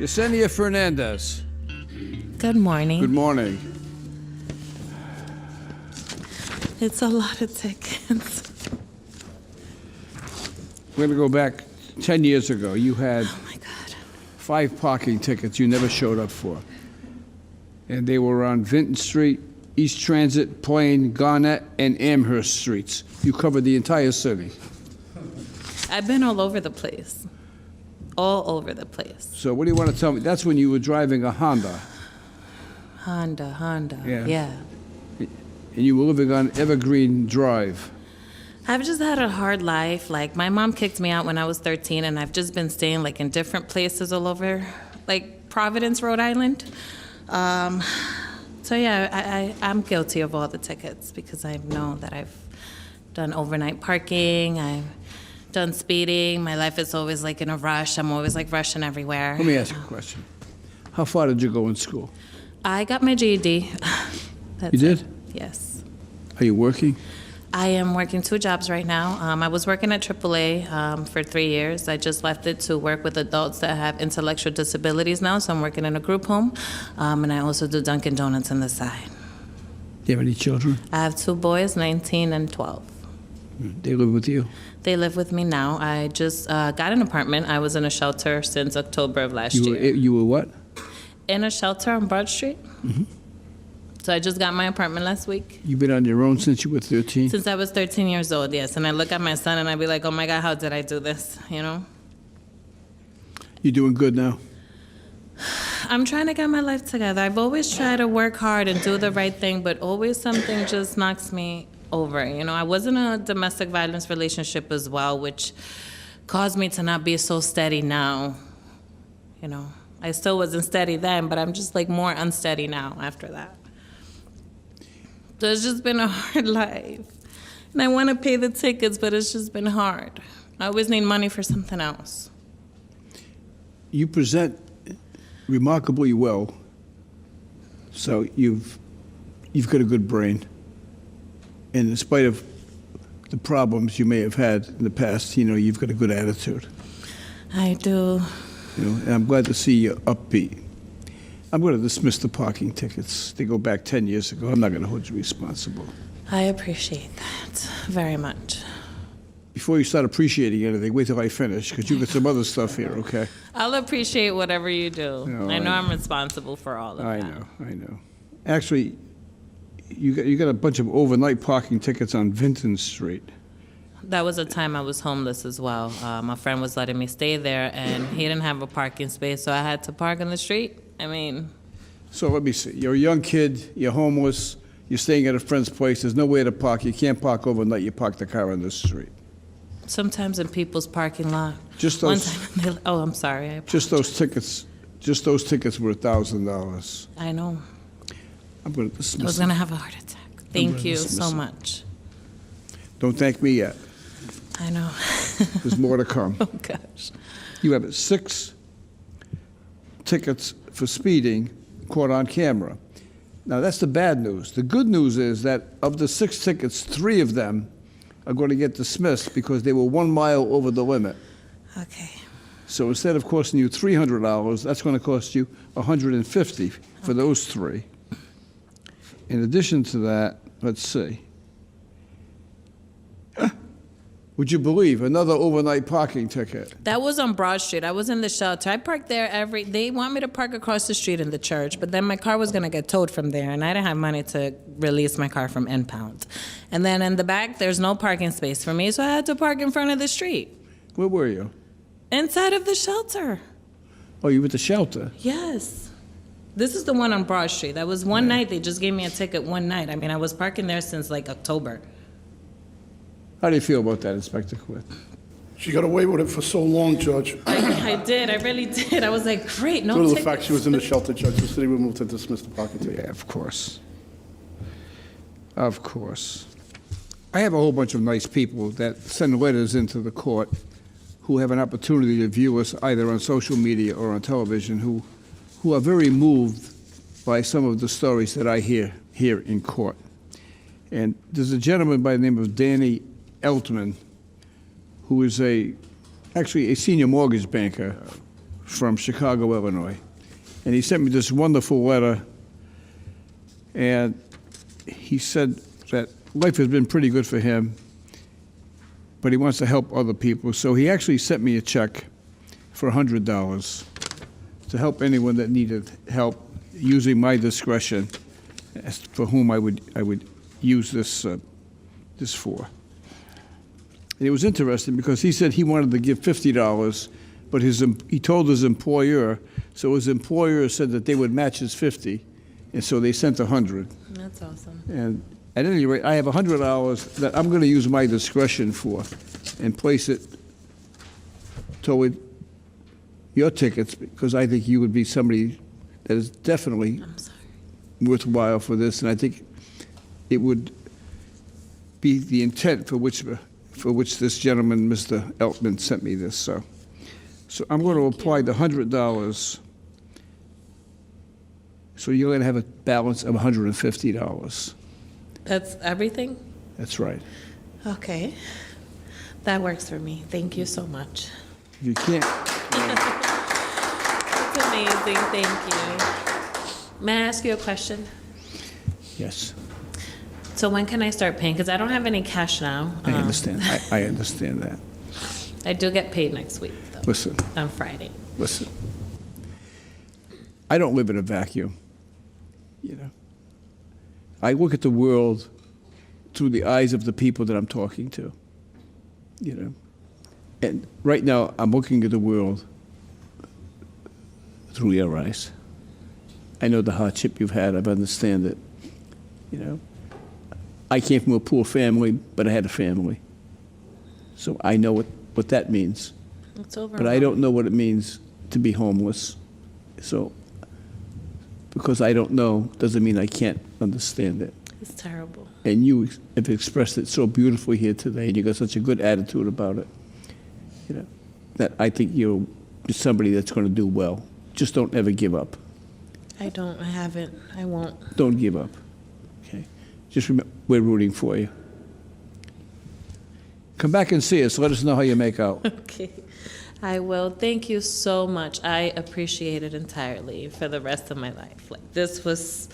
Yesenia Fernandez. Good morning. Good morning. It's a lot of tickets. We're going to go back 10 years ago. You had Oh my God. 5 parking tickets you never showed up for. And they were on Vinton Street, East Transit, Plain, Garnett, and Amherst Streets. You covered the entire city. I've been all over the place. All over the place. So what do you want to tell me? That's when you were driving a Honda. Honda. Yeah. And you were living on Evergreen Drive. I've just had a hard life. Like, my mom kicked me out when I was 13, and I've just been staying, like, in different places all over, like Providence, Rhode Island. So, yeah, I'm guilty of all the tickets because I know that I've done overnight parking, I've done speeding. My life is always, like, in a rush. I'm always, like, rushing everywhere. Let me ask you a question. How far did you go in school? I got my GED. You did? Yes. Are you working? I am working 2 jobs right now. I was working at AAA for 3 years. I just left it to work with adults that have intellectual disabilities now, so I'm working in a group home. And I also do Dunkin' Donuts on the side. Do you have any children? I have 2 boys, 19 and 12. They live with you? They live with me now. I just got an apartment. I was in a shelter since October of last year. You were what? In a shelter on Broad Street. Mm-hmm. So I just got my apartment last week. You've been on your own since you were 13? Since I was 13 years old, yes. And I look at my son and I be like, oh my God, how did I do this, you know? You doing good now? I'm trying to get my life together. I've always tried to work hard and do the right thing, but always something just knocks me over. You know, I was in a domestic violence relationship as well, which caused me to not be so steady now. You know, I still wasn't steady then, but I'm just like more unsteady now after that. So it's just been a hard life. And I want to pay the tickets, but it's just been hard. I always need money for something else. You present remarkably well, so you've got a good brain. And in spite of the problems you may have had in the past, you know, you've got a good attitude. I do. You know, and I'm glad to see you upbeat. I'm going to dismiss the parking tickets. They go back 10 years ago. I'm not going to hold you responsible. I appreciate that very much. Before you start appreciating anything, wait till I finish, because you got some other stuff here, okay? I'll appreciate whatever you do. No, I know I'm responsible for all of that. I know. Actually, you got a bunch of overnight parking tickets on Vinton Street. That was a time I was homeless as well. My friend was letting me stay there, and he didn't have a parking space, so I had to park on the street. I mean... So let me see. You're a young kid, you're homeless, you're staying at a friend's place, there's nowhere to park, you can't park overnight, you park the car on the street. Sometimes in people's parking lot. Just those... One time oh, I'm sorry. I just those tickets were $1,000. I know. I'm going to dismiss I was going to have a heart attack. Thank you so much. Don't thank me yet. I know. There's more to come. Oh, gosh. You have 6 tickets for speeding caught on camera. Now, that's the bad news. The good news is that of the 6 tickets, 3 of them are going to get dismissed because they were 1 mile over the limit. Okay. So instead of costing you $300, that's going to cost you $150 for those 3. In addition to that, let's see. Would you believe another overnight parking ticket? That was on Broad Street. I was in the shelter. I parked there they want me to park across the street in the church, but then my car was going to get towed from there, and I didn't have money to release my car from impound. And then in the back, there's no parking space for me, so I had to park in front of the street. Where were you? Inside of the shelter. Oh, you were at the shelter? Yes. This is the one on Broad Street. That was one night. They just gave me a ticket one night. I mean, I was parking there since like October. How do you feel about that, Inspector Quinn? She got away with it for so long, Judge. I did. I really did. I was like, great, no Due to the tickets. fact she was in the shelter, Judge, the city would move to dismiss the parking ticket. Yeah, of course. Of course. I have a whole bunch of nice people that send letters into the court who have an opportunity to view us either on social media or on television who are very moved by some of the stories that I hear here in court. And there's a gentleman by the name of Danny Eltman, who is actually a senior mortgage banker, from Chicago, Illinois. And he sent me this wonderful letter, and he said that life has been pretty good for him, but he wants to help other people. So he actually sent me a check for $100 to help anyone that needed help, using my discretion as for whom I would use this for. And it was interesting because he said he wanted to give $50, but he told his employer, so his employer said that they would match his 50, and so they sent 100. That's awesome. And at any rate, I have $100 that I'm going to use my discretion for and place it toward your tickets, because I think you would be somebody that is definitely I'm sorry. worthwhile for this, and I think it would be the intent for which this gentleman, Mr. Eltman, sent me this. So I'm going to apply the $100. So you're going to have a balance of $150. That's everything? That's right. Okay. That works for me. Thank you so much. You can't. It's amazing. Thank you. May I ask you a question? Yes, So when can I start paying? Because I don't have any cash now. I understand. I understand that. I do get paid next week, though. Listen. On Friday. Listen, I don't live in a vacuum, you know. I look at the world through the eyes of the people that I'm talking to, you know. And right now, I'm looking at the world through your eyes. I know the hardship you've had. I understand it, you know. I came from a poor family, but I had a family. So I know what that means. It's over. But I don't know what it means to be homeless. So, because I don't know doesn't mean I can't understand it. It's terrible. And you have expressed it so beautifully here today, and you got such a good attitude about it, you know, that I think you're somebody that's going to do well. Just don't ever give up. I don't. I haven't. I won't. Don't give up, okay? Just remember, we're rooting for you. Come back and see us. Let us know how you make out. Okay. I will. Thank you so much. I appreciate it entirely for the rest of my life. Like, this was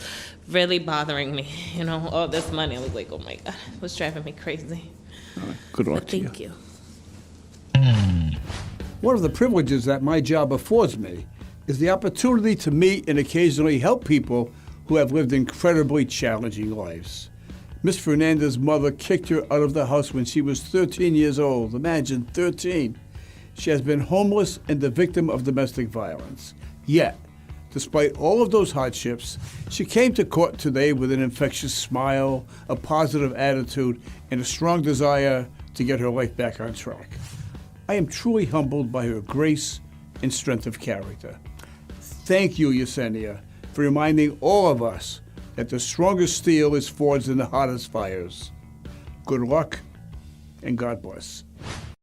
really bothering me. You know, all this money. I was like, oh my God, it was driving me crazy. All right. Good luck But to you. thank you. One of the privileges that my job affords me is the opportunity to meet and occasionally help people who have lived incredibly challenging lives. Miss Fernanda's mother kicked her out of the house when she was 13 years old. Imagine, 13. She has been homeless and the victim of domestic violence. Yet, despite all of those hardships, she came to court today with an infectious smile, a positive attitude, and a strong desire to get her life back on track. I am truly humbled by her grace and strength of character. Thank you, Yesenia, for reminding all of us that the strongest steel is forged in the hottest fires. Good luck, and God bless.